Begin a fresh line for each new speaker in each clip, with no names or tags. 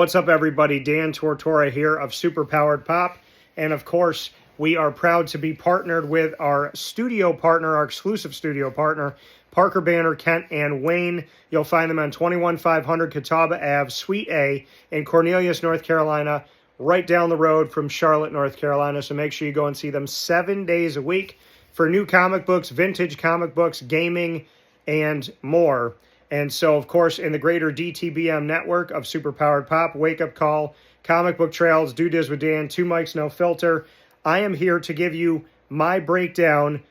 What's up, everybody? Dan Tortora here of Superpowered Pop. And of course, we are proud to be partnered with our studio partner, our exclusive studio partner, Parker Banner, Kent, and Wayne. You'll find them on 21500 Catawba Ave, Suite A in Cornelius, North Carolina, right down the road from Charlotte, North Carolina. So make sure you go and see them 7 days a week for new comic books, vintage comic books, gaming, and more. And so, of course, in the greater DTBM network of Superpowered Pop, Wake Up Call, Comic Book Trails, Do Diz with Dan, Two Mics, No Filter, I am here to give you my breakdown,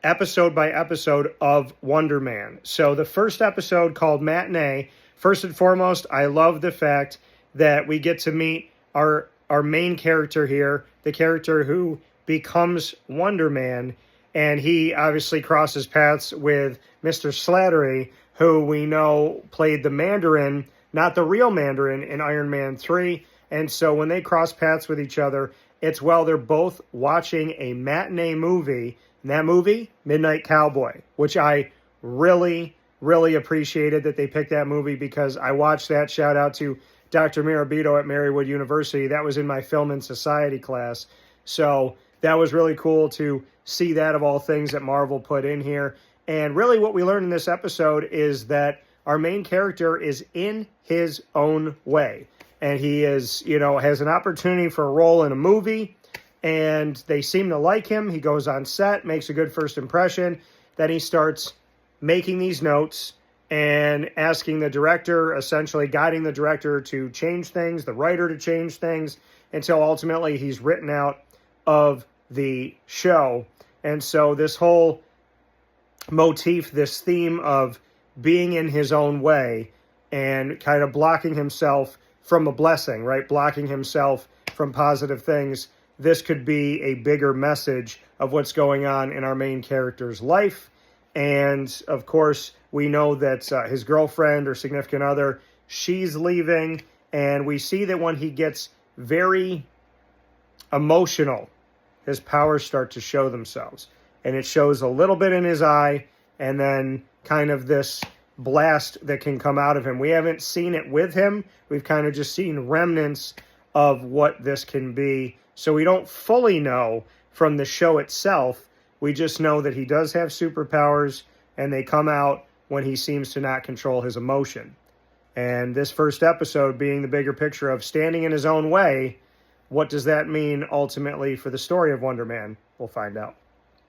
episode by episode, of Wonder Man. So the first episode, called Matinee, first and foremost, I love the fact that we get to meet our main character here, the character who becomes Wonder Man, and he obviously crosses paths with Mr. Slattery, who we know played the Mandarin, not the real Mandarin, in Iron Man 3. And so when they cross paths with each other, it's while they're both watching a matinee movie. And that movie, Midnight Cowboy, which I really, really appreciated that they picked that movie, because I watched that. Shout out to Dr. Mirabito at Marywood University. That was in my Film and Society class. So that was really cool to see that, of all things, that Marvel put in here. And really what we learned in this episode is that our main character is in his own way. And he is, has an opportunity for a role in a movie, and they seem to like him. He goes on set, makes a good first impression. Then he starts making these notes and asking the director, essentially guiding the director to change things, the writer to change things, until ultimately he's written out of the show. And so this whole motif, this theme of being in his own way and kind of blocking himself from a blessing, right? Blocking himself from positive things. This could be a bigger message of what's going on in our main character's life. And of course, we know that his girlfriend or significant other, she's leaving. And we see that when he gets very emotional, his powers start to show themselves. And it shows a little bit in his eye, and then kind of this blast that can come out of him. We haven't seen it with him. We've kind of just seen remnants of what this can be. So we don't fully know from the show itself. We just know that he does have superpowers, and they come out when he seems to not control his emotion. And this first episode being the bigger picture of standing in his own way, what does that mean ultimately for the story of Wonder Man? We'll find out.